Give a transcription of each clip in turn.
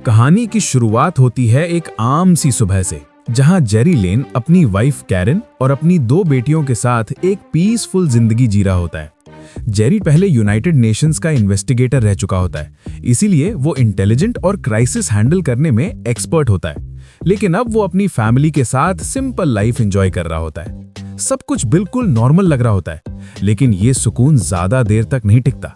कहानी की शुरुआत होती है एक आम सी सुबह से, जहां जेरी लेन अपनी वाइफ कैरन और अपनी दो बेटियों के साथ एक पीसफुल जिंदगी जी रहा होता है। जेरी पहले यूनाइटेड नेशंस का इन्वेस्टिगेटर रह चुका होता है, इसीलिए वो इंटेलिजेंट और क्राइसिस हैंडल करने में एक्सपर्ट होता है। लेकिन अब वो अपनी फैमिली के साथ सिंपल लाइफ एंजॉय कर रहा होता है। सब कुछ बिल्कुल नॉर्मल लग रहा होता है, लेकिन ये सुकून ज्यादा देर तक नहीं टिकता।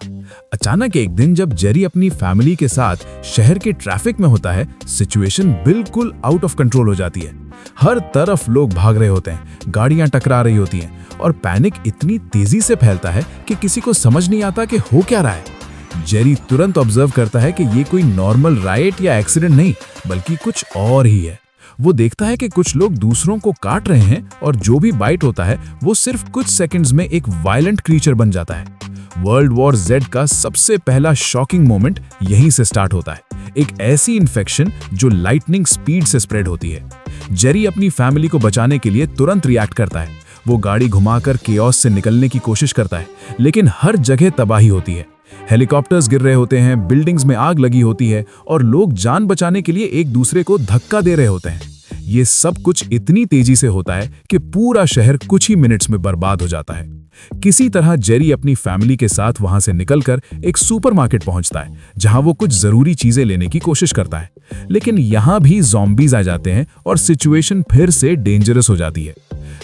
अचानक एक दिन जब जेरी अपनी फैमिली के साथ शहर के ट्रैफिक में होता है, सिचुएशन बिल्कुल आउट ऑफ कंट्रोल हो जाती है। हर तरफ लोग भाग रहे होते हैं, गाड़ियां टकरा रही होती हैं और पैनिक इतनी तेजी से फैलता है कि किसी को समझ नहीं आता कि हो क्या रहा है। जेरी तुरंत ऑब्जर्व करता है कि ये कोई नॉर्मल राइट या एक्सीडेंट नहीं, बल्कि कुछ और ही है। वो देखता है कि कुछ लोग दूसरों को काट रहे हैं और जो भी बाइट होता है वो सिर्फ कुछ सेकंड्स में एक वायलेंट क्रीचर बन जाता है। वर्ल्ड वॉर Z का सबसे पहला शॉकिंग मोमेंट यहीं से स्टार्ट होता है, एक ऐसी इन्फेक्शन जो लाइटनिंग स्पीड से स्प्रेड होती है। जेरी अपनी फैमिली को बचाने के लिए तुरंत रिएक्ट करता है। वो गाड़ी घुमाकर केओस से निकलने की कोशिश करता है, लेकिन हर जगह तबाही होती है। हेलीकॉप्टर्स गिर रहे होते हैं, बिल्डिंग्स में आग लगी होती है और लोग जान बचाने के लिए एक दूसरे को धक्का दे रहे होते हैं। ये सब कुछ इतनी तेजी से होता है कि पूरा शहर कुछ ही मिनट्स में बर्बाद हो जाता है। किसी तरह जेरी अपनी फैमिली के साथ वहां से निकलकर एक सुपरमार्केट पहुंचता है, जहां वो कुछ जरूरी चीजें लेने की कोशिश करता है। लेकिन यहां भी ज़ॉम्बीज आ जाते हैं और सिचुएशन फिर से डेंजरस हो जाती है।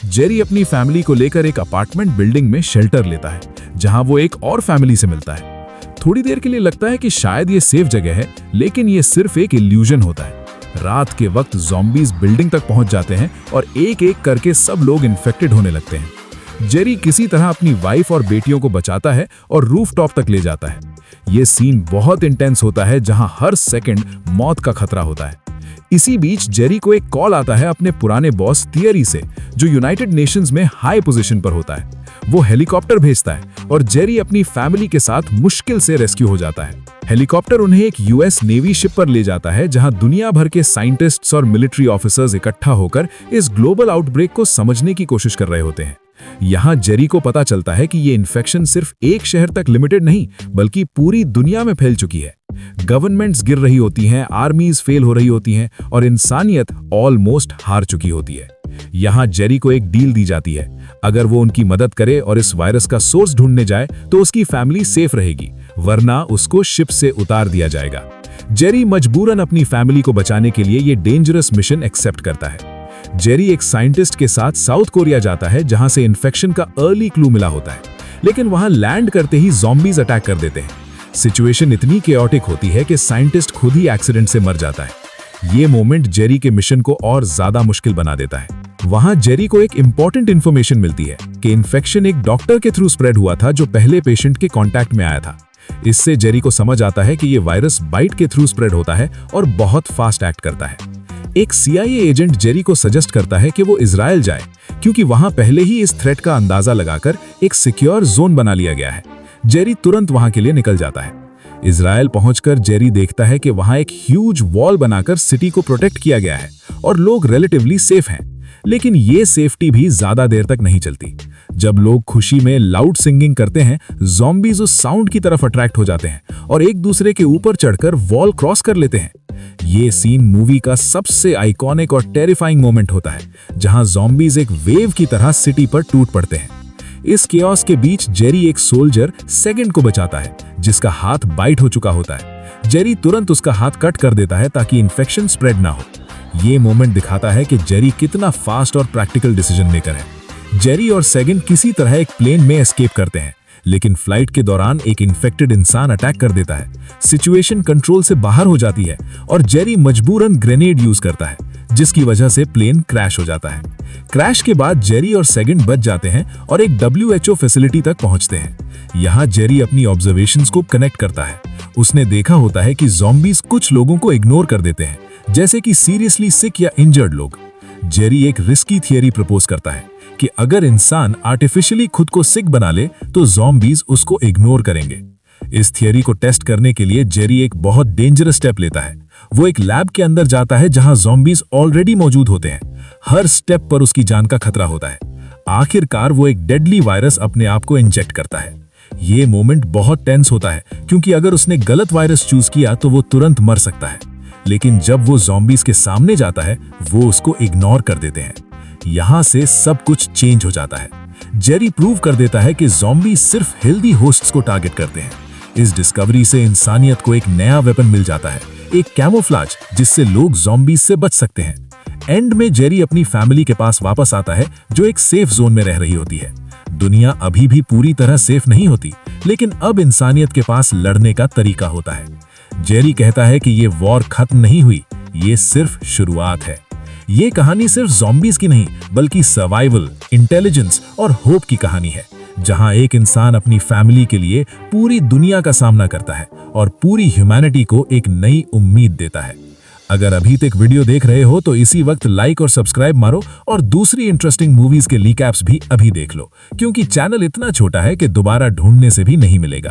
जेरी अपनी फैमिली को लेकर एक अपार्टमेंट बिल्डिंग में शेल्टर लेता है, जहां वो एक और फैमिली से मिलता है। थोड़ी देर के लिए लगता है कि शायद ये सेफ जगह है, लेकिन ये सिर्फ एक इल्यूजन होता है। रात के वक्त ज़ॉम्बीज बिल्डिंग तक पहुंच जाते हैं और एक एक करके सब लोग इन्फेक्टेड होने लगते हैं। जेरी किसी तरह अपनी वाइफ और बेटियों को बचाता है और रूफटॉप तक ले जाता है। ये सीन बहुत इंटेंस होता है, जहां हर सेकंड मौत का खतरा होता है। इसी बीच जेरी को एक कॉल आता है अपने पुराने बॉस थियरी से, जो यूनाइटेड नेशंस में हाई पोजीशन पर होता है। वो हेलीकॉप्टर भेजता है और जेरी अपनी फैमिली के साथ मुश्किल से रेस्क्यू हो जाता है। हेलीकॉप्टर उन्हें एक यूएस नेवी शिप पर ले जाता है, जहां दुनिया भर के साइंटिस्ट्स और मिलिट्री ऑफिसर्स इकट्ठा होकर इस ग्लोबल आउटब्रेक को समझने की कोशिश कर रहे होते हैं। यहाँ जेरी को पता चलता है कि ये इन्फेक्शन सिर्फ एक शहर तक लिमिटेड नहीं, बल्कि पूरी दुनिया में फैल चुकी है। गवर्नमेंट्स गिर रही होती हैं, आर्मीज फेल हो रही होती हैं और इंसानियत ऑलमोस्ट हार चुकी होती है। यहाँ जेरी को एक डील दी जाती है, अगर वो उनकी मदद करे और इस वायरस का सोर्स ढूंढने जाए तो उसकी फैमिली सेफ रहेगी, वरना उसको शिप से उतार दिया जाएगा। जेरी मजबूरन अपनी फैमिली को बचाने के लिए ये डेंजरस मिशन एक्सेप्ट करता है। जेरी एक साइंटिस्ट के साथ साउथ कोरिया जाता है, जहां से इन्फेक्शन का अर्ली क्लू मिला होता है, लेकिन वहां लैंड करते ही ज़ॉम्बीज अटैक कर देते हैं। सिचुएशन इतनी केओटिक होती है कि साइंटिस्ट खुद ही एक्सीडेंट से मर जाता है। ये मोमेंट जेरी के मिशन को और ज्यादा मुश्किल बना देता है। वहां जेरी को एक इंपॉर्टेंट इंफॉर्मेशन मिलती है कि इन्फेक्शन एक डॉक्टर के थ्रू स्प्रेड हुआ था, जो पहले पेशेंट के कांटेक्ट में आया था। इससे जेरी को समझ आता है कि ये वायरस बाइट के थ्रू स्प्रेड होता है और बहुत फास्ट एक्ट करता है। एक CIA एजेंट जेरी को सजेस्ट करता है कि वो इजराइल जाए, क्योंकि वहां पहले ही इस थ्रेट का अंदाजा लगाकर एक सिक्योर जोन बना लिया गया है। जेरी तुरंत वहां के लिए निकल जाता है। इजराइल पहुंचकर जेरी देखता है कि वहां एक ह्यूज वॉल बनाकर सिटी को प्रोटेक्ट किया गया है और लोग रिलेटिवली सेफ हैं। लेकिन ये सेफ्टी भी ज्यादा देर तक नहीं चलती। जब लोग खुशी में लाउड सिंगिंग करते हैं, ज़ॉम्बीज उस साउंड की तरफ अट्रैक्ट हो जाते हैं और एक दूसरे के ऊपर चढ़कर वॉल क्रॉस कर लेते हैं। ये सीन मूवी का सबसे आइकॉनिक और टेरिफाइंग मोमेंट होता है, जहां ज़ॉम्बीज एक वेव की तरह सिटी पर टूट पड़ते हैं। इस केओस के बीच जेरी एक सोल्जर सेकंड को बचाता है, जिसका हाथ बाइट हो चुका होता है। जेरी तुरंत उसका हाथ कट कर देता है ताकि इन्फेक्शन स्प्रेड ना हो। ये मोमेंट दिखाता है कि जेरी कितना फास्ट और प्रैक्टिकल डिसीजन मेकर है। जेरी और सेकंड किसी तरह एक प्लेन में एस्केप करते हैं, लेकिन फ्लाइट के दौरान एक इन्फेक्टेड इंसान अटैक कर देता है। सिचुएशन कंट्रोल से बाहर हो जाती है और जेरी मजबूरन ग्रेनेड यूज करता है, जिसकी वजह से प्लेन क्रैश हो जाता है। क्रैश के बाद जेरी और सेकंड बच जाते हैं और एक WHO फैसिलिटी तक पहुंचते हैं। यहाँ जेरी अपनी ऑब्जर्वेशंस को कनेक्ट करता है। उसने देखा होता है कि ज़ॉम्बीज कुछ लोगों को इग्नोर कर देते हैं, जैसे कि सीरियसली सिक या इंजर्ड लोग। जेरी एक रिस्की थियरी प्रपोज करता है कि अगर इंसान आर्टिफिशियली खुद को सिक बना ले तो ज़ॉम्बीज उसको इग्नोर करेंगे। इस थियरी को टेस्ट करने के लिए जेरी एक बहुत डेंजरस स्टेप लेता है। वो एक लैब के अंदर जाता है, जहां ज़ॉम्बीज ऑलरेडी मौजूद होते हैं। हर स्टेप पर उसकी जान का खतरा होता है। आखिरकार वो एक डेडली वायरस अपने आप को इंजेक्ट करता है। ये मोमेंट बहुत टेंस होता है, क्योंकि अगर उसने गलत वायरस चूज किया तो वो तुरंत मर सकता है। लेकिन जब वो ज़ॉम्बीज के सामने जाता है वो उसको इग्नोर कर देते हैं। यहाँ से सब कुछ चेंज हो जाता है। जेरी प्रूव कर देता है कि ज़ॉम्बी सिर्फ हेल्दी होस्ट्स को टारगेट करते हैं। इस डिस्कवरी से इंसानियत को एक नया वेपन मिल जाता है, एक कैमोफ्लाज, जिससे लोग ज़ॉम्बीज से बच सकते हैं। एंड में जेरी अपनी फैमिली के पास वापस आता है जो एक सेफ जोन में रह रही होती है। दुनिया अभी भी पूरी तरह सेफ नहीं होती, लेकिन अब इंसानियत के पास लड़ने का तरीका होता है। जेरी कहता है कि ये वॉर खत्म नहीं हुई, ये सिर्फ शुरुआत है। ये कहानी सिर्फ ज़ॉम्बीज की नहीं, बल्कि सर्वाइवल, इंटेलिजेंस और होप की कहानी है, जहां एक इंसान अपनी फैमिली के लिए पूरी दुनिया का सामना करता है और पूरी ह्यूमैनिटी को एक नई उम्मीद देता है। अगर अभी तक वीडियो देख रहे हो तो इसी वक्त लाइक और सब्सक्राइब मारो और दूसरी इंटरेस्टिंग मूवीज के लीकैप्स भी अभी देख लो, क्योंकि चैनल इतना छोटा है कि दोबारा ढूंढने से भी नहीं मिलेगा।